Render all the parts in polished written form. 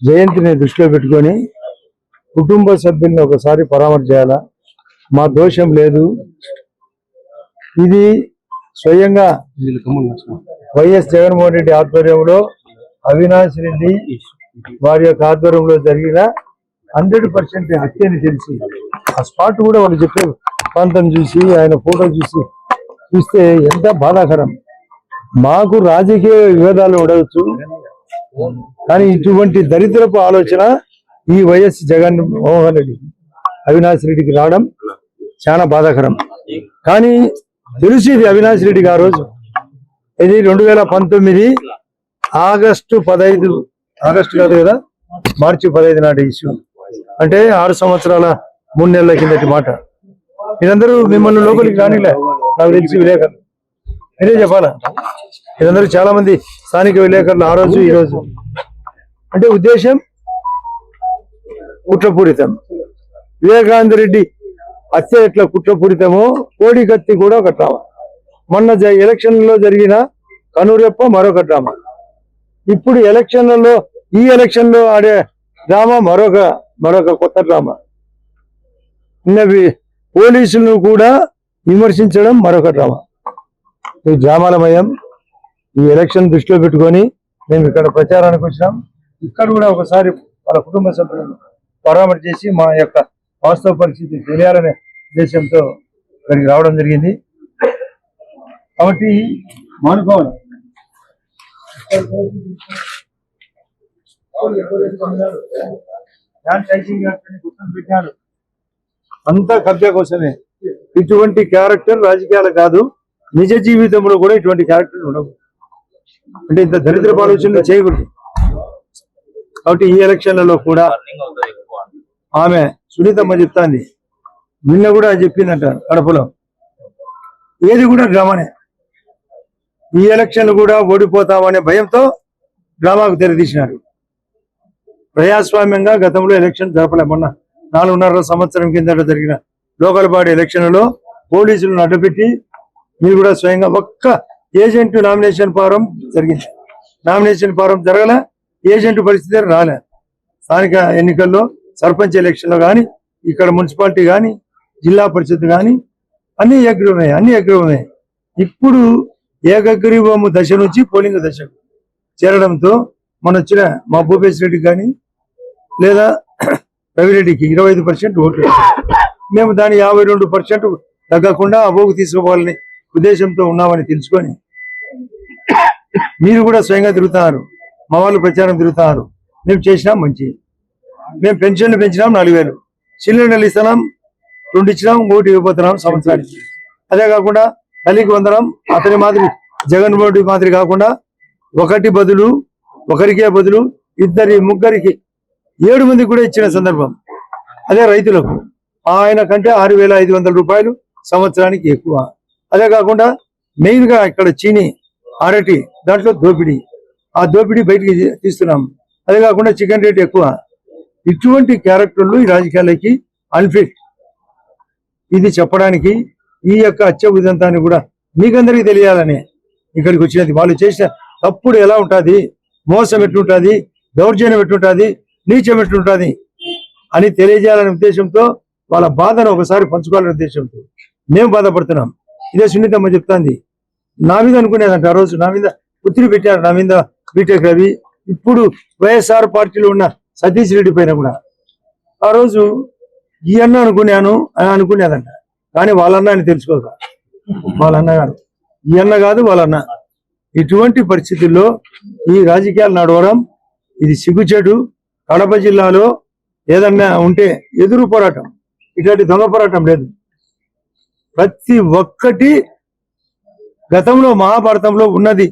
జయంతిని దృష్టిలో పెట్టుకొని కుటుంబ సభ్యుల్ని ఒకసారి పరామర్శ చేయాలా. మా దోషం లేదు. ఇది స్వయంగా వైఎస్ జగన్మోహన్ రెడ్డి ఆధ్వర్యంలో అవినాష్ రెడ్డి వారి యొక్క ఆధ్వర్యంలో జరిగిన 100% హత్యని తెలిసి ఆ స్పాట్ కూడా వాళ్ళు చెప్పే ప్రాంతం చూసి ఆయన ఫోటో చూస్తే ఎంత బాధాకరం. మాకు రాజకీయ విభేదాలు ఉండవచ్చు, కానీ ఇటువంటి దరిద్రపు ఆలోచన ఈ వైఎస్ జగన్మోహన్ రెడ్డి అవినాష్ రెడ్డికి రావడం చాలా బాధాకరం. కానీ తెలిసి ఇది అవినాష్ రెడ్డికి ఆ రోజు ఇది 2019 ఆగస్టు 15 ఆగస్టు కాదు కదా, మార్చి 15 నాటి ఇష్యూ. అంటే 6 సంవత్సరాల 3 నెలల కిందటి మాట. మీరందరూ మిమ్మల్ని లోపలికి రానిలే, నాకు తెలిసి విలేకరులు మీరే చెప్పాలా. మీరందరూ చాలా మంది స్థానిక విలేకరులు ఆ రోజు ఈ రోజు. అంటే ఉద్దేశం కుట్రపూరితం. వివేకానంద రెడ్డి హత్య ఎట్లా కుట్రపూరితమో కోడి కత్తి కూడా ఒక డ్రామా. మొన్న ఎలక్షన్లలో జరిగిన కనురెప్ప మరొక డ్రామా. ఇప్పుడు ఈ ఎలక్షన్ లో ఆడే డ్రామా మరొక కొత్త డ్రామా. పోలీసులను కూడా విమర్శించడం మరొక డ్రామా. ఈ డ్రామాలమయం. ఈ ఎలక్షన్ దృష్టిలో పెట్టుకొని మేము ఇక్కడ ప్రచారానికి వచ్చినాం. ఇక్కడ కూడా ఒకసారి వాళ్ళ కుటుంబ సభ్యులను పరామర్శ చేసి మా యొక్క వాస్తవ పరిస్థితి తెలియాలనే ఉద్దేశంతో ఇక్కడికి రావడం జరిగింది. కాబట్టి మానుకోవాలి. పెట్టాడు అంతా కబ్జా కోసమే. ఇటువంటి క్యారెక్టర్ రాజకీయాలు కాదు, నిజ జీవితంలో కూడా ఇటువంటి క్యారెక్టర్ ఉండవు. అంటే ఇంత దరిద్రపు ఆలోచనలు చేయకూడదు. కాబట్టి ఈ ఎలక్షన్లలో కూడా ఆమె సునీతమ్మ చెప్తాంది, నిన్న కూడా చెప్పిందంట కడపలో, ఏది కూడా డ్రామానే. ఈ ఎలక్షన్ కూడా ఓడిపోతామనే భయంతో డ్రామాకు తెరదీసినారు. ప్రజాస్వామ్యంగా గతంలో ఎలక్షన్ జరపలే. మొన్న 4.5 సంవత్సరం కిందట జరిగిన లోకల్ బాడీ ఎలక్షన్లలో పోలీసులను అడ్డుపెట్టి మీరు కూడా స్వయంగా ఒక్క ఏజెంట్ నామినేషన్ ఫారం జరిగింది. నామినేషన్ ఫారం జరగలే, ఏజెంట్ పరిస్థితి రాలే. స్థానిక ఎన్నికల్లో సర్పంచ్ ఎలక్షన్లో కానీ, ఇక్కడ మున్సిపాలిటీ కానీ, జిల్లా పరిషత్ కానీ అన్ని ఏకగ్రీవమే. ఇప్పుడు ఏకగ్రీవము దశ నుంచి పోలింగ్ దశకు చేరడంతో మన వచ్చిన మా భూపేశ్ రెడ్డికి కానీ లేదా రవిరెడ్డికి 25% ఓట్లు. మేము దాని 52% తగ్గకుండా అబోగు తీసుకోవాలని ఉద్దేశంతో ఉన్నామని తెలుసుకొని మీరు కూడా స్వయంగా తిరుగుతున్నారు, మా వాళ్ళు ప్రచారం తిరుగుతున్నారు. మేము చేసినాం మంచి. మేము పెన్షన్లు పెంచినాం 4,000, సిలిండర్లు ఇస్తున్నాం 2 ఇచ్చినాం, 1 ఇవ్వబోతున్నాం సంవత్సరానికి. అదే కాకుండా తల్లికి 100, అతని మాదిరి జగన్మోహన్ రెడ్డి మాదిరి కాకుండా ఒకరికే బదులు 2, 3 7 మందికి కూడా ఇచ్చిన సందర్భం. అదే రైతులకు ఆయన కంటే 6,500 రూపాయలు సంవత్సరానికి ఎక్కువ. అదే కాకుండా మెయిన్ గా ఇక్కడ చీని అరటి దాంట్లో దోపిడీ, ఆ దోపిడీ బయటికి తీస్తున్నాం. అదే కాకుండా చికెన్ రేట్ ఎక్కువ. ఇటువంటి క్యారెక్టర్లు ఈ రాజకీయాలకి అన్ఫిట్. ఇది చెప్పడానికి ఈ యొక్క హత్య ఉదంతాన్ని కూడా మీకందరికీ తెలియాలని ఇక్కడికి వచ్చినది. వాళ్ళు చేసిన తప్పుడు ఎలా ఉంటుంది, మోసం ఎట్లుంటుంది, దౌర్జన్యం ఎట్లుంటుంది, నీచం ఎట్లుంటుంది అని తెలియజేయాలనే ఉద్దేశంతో, వాళ్ళ బాధను ఒకసారి పంచుకోవాలనే ఉద్దేశంతో మేము బాధపడుతున్నాం. ఇదే సునీతమ్మ చెప్తాంది. నా మీద అనుకునేదంట ఆ రోజు, నా మీద ఒత్తిడి పెట్టారు, నా మీద బీటెక్ రవి, ఇప్పుడు వైఎస్ఆర్ పార్టీలో ఉన్న సతీష్ రెడ్డి పైన కూడా ఆ రోజు ఈ అన్న అనుకునేదంట. కానీ వాళ్ళన్న అని తెలుసుకోక, వాళ్ళన్న కాదు, ఈ అన్న కాదు వాళ్ళన్న. ఇటువంటి పరిస్థితుల్లో ఈ రాజకీయాలు నడవడం ఇది సిగ్గుచేటు. కడప జిల్లాలో ఏదన్నా ఉంటే ఎదురు పోరాటం, ఇటువంటి దొంగ పోరాటం లేదు. ప్రతి ఒక్కటి గతంలో మహాభారతంలో ఉన్నది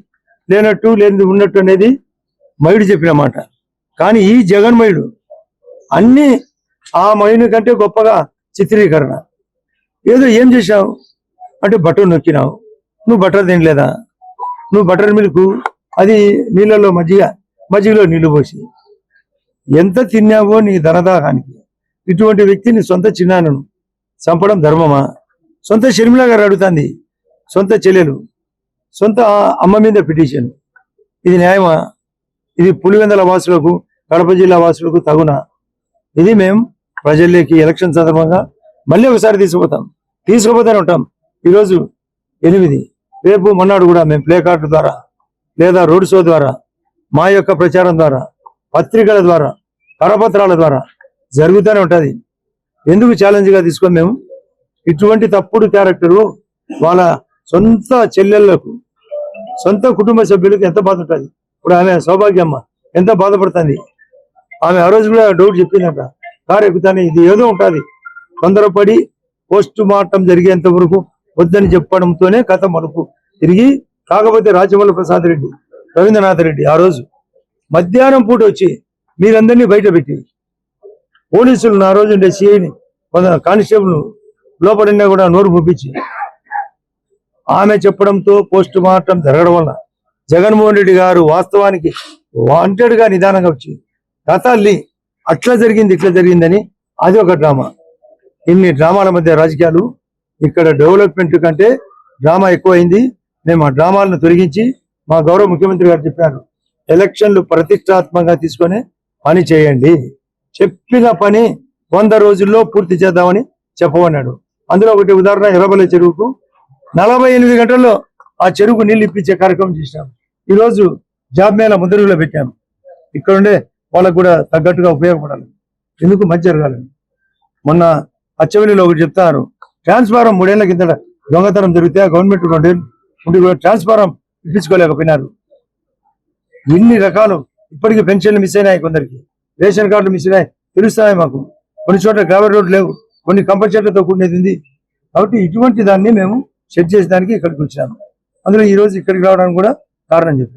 లేనట్టు, లేనిది ఉన్నట్టు అనేది మయుడు చెప్పిన మాట. కానీ ఈ జగన్మయుడు అన్ని ఆ మయుని కంటే గొప్పగా చిత్రీకరణ. ఏదో ఏం చేశావు అంటే బటర్ నొక్కినావు, నువ్వు బటర్ తినలేదా, నువ్వు బటర్ మిల్క్ అది నీళ్ళలో మజ్జిగలో నీళ్లు పోసి ఎంత తిన్నావో నీ ధనదాహానికి. ఇటువంటి వ్యక్తిని సొంత చిన్నాన్నను చంపడం ధర్మమా? సొంత షర్మిల గారు అడుగుతుంది, సొంత చెల్లెలు, సొంత అమ్మ మీద పిటిషన్. ఇది న్యాయమా? ఇది పులివెందల వాసులకు కడప జిల్లా వాసులకు తగున. ఇది మేము ప్రజల్లోకి ఎలక్షన్ సందర్భంగా మళ్ళీ ఒకసారి తీసుకుపోతూనే ఉంటాం. ఈరోజు 8, రేపు మొన్నాడు కూడా మేము ప్లే కార్డు ద్వారా లేదా రోడ్ షో ద్వారా మా యొక్క ప్రచారం ద్వారా పత్రికల ద్వారా కరపత్రాల ద్వారా జరుగుతూనే ఉంటుంది. ఎందుకు ఛాలెంజ్గా తీసుకొని మేము ఇటువంటి తప్పుడు క్యారెక్టరు వాళ్ళ సొంత చెల్లెళ్లకు సొంత కుటుంబ సభ్యులకు ఎంత బాధ ఉంటుంది. ఇప్పుడు ఆమె సౌభాగ్యమ్మ ఎంత బాధపడుతుంది. ఆమె ఆ రోజు కూడా డౌట్ చెప్పిందంట, కారు ఎక్కుతానే ఇది ఏదో ఉంటుంది, తొందరపడి పోస్ట్ మార్టం జరిగేంత వరకు వద్దని చెప్పడంతోనే కథ మలుపు తిరిగి. కాకపోతే రాజమౌళి ప్రసాద్ రెడ్డి, రవీంద్రనాథ్ రెడ్డి ఆ రోజు మధ్యాహ్నం పూట వచ్చి మీరందరినీ బయట పెట్టి పోలీసులు ఆ రోజు ఉండే సిఐని కానిస్టేబుల్ లోపడినా కూడా నోరు పంపించి ఆమె చెప్పడంతో పోస్ట్ మార్టం జరగడం వల్ల జగన్మోహన్ రెడ్డి గారు వాస్తవానికి వాంటెడ్ గా నిదానంగా వచ్చి కథ అల్లి అట్లా జరిగింది ఇట్లా జరిగిందని అది ఒక డ్రామా. ఇన్ని డ్రామాల మధ్య రాజకీయాలు. ఇక్కడ డెవలప్మెంట్ కంటే డ్రామా ఎక్కువైంది. మేము ఆ డ్రామాలను తొలగించి మా గౌరవ ముఖ్యమంత్రి గారు చెప్పారు, ఎలక్షన్లు ప్రతిష్టాత్మకంగా తీసుకొని పని చేయండి, చెప్పిన పని 100 రోజుల్లో పూర్తి చేద్దామని చెప్పమన్నాడు. అందులో ఒకటి ఉదాహరణ, ఎర్రబెల్లి చెరువుకు 48 గంటల్లో ఆ చెరువుకు నీళ్ళు ఇప్పించే కార్యక్రమం చేసినాం. ఈరోజు జాబ్ మేళ ముద్రలో పెట్టాము. ఇక్కడ ఉండే వాళ్ళకు కూడా తగ్గట్టుగా ఉపయోగపడాలి, ఎందుకు మంచి జరగాలని. మొన్న అచ్చవెల్లిలో ఒకటి చెప్తారు, ట్రాన్స్ఫారం 3 ఏళ్ల కింద దొంగతనం జరిగితే గవర్నమెంట్ 2 ఏళ్ళు ఉండి కూడా ట్రాన్స్ఫారం ఇప్పించుకోలేకపోయినారు. ఇన్ని రకాలు. ఇప్పటికీ పెన్షన్లు మిస్ అయినాయి, కొందరికి రేషన్ కార్డులు మిస్ అయినాయి, తెలుస్తాయి మాకు. కొన్ని చోట్ల గ్రావెల్ రోడ్లు లేవు, కొన్ని కంప చెట్లతో కూడినది ఉంది. కాబట్టి ఇటువంటి దాన్ని మేము సెట్ చేసేదానికి ఇక్కడికి వచ్చినాము. అందులో ఈ రోజు ఇక్కడికి రావడానికి కూడా కారణం చెప్పారు.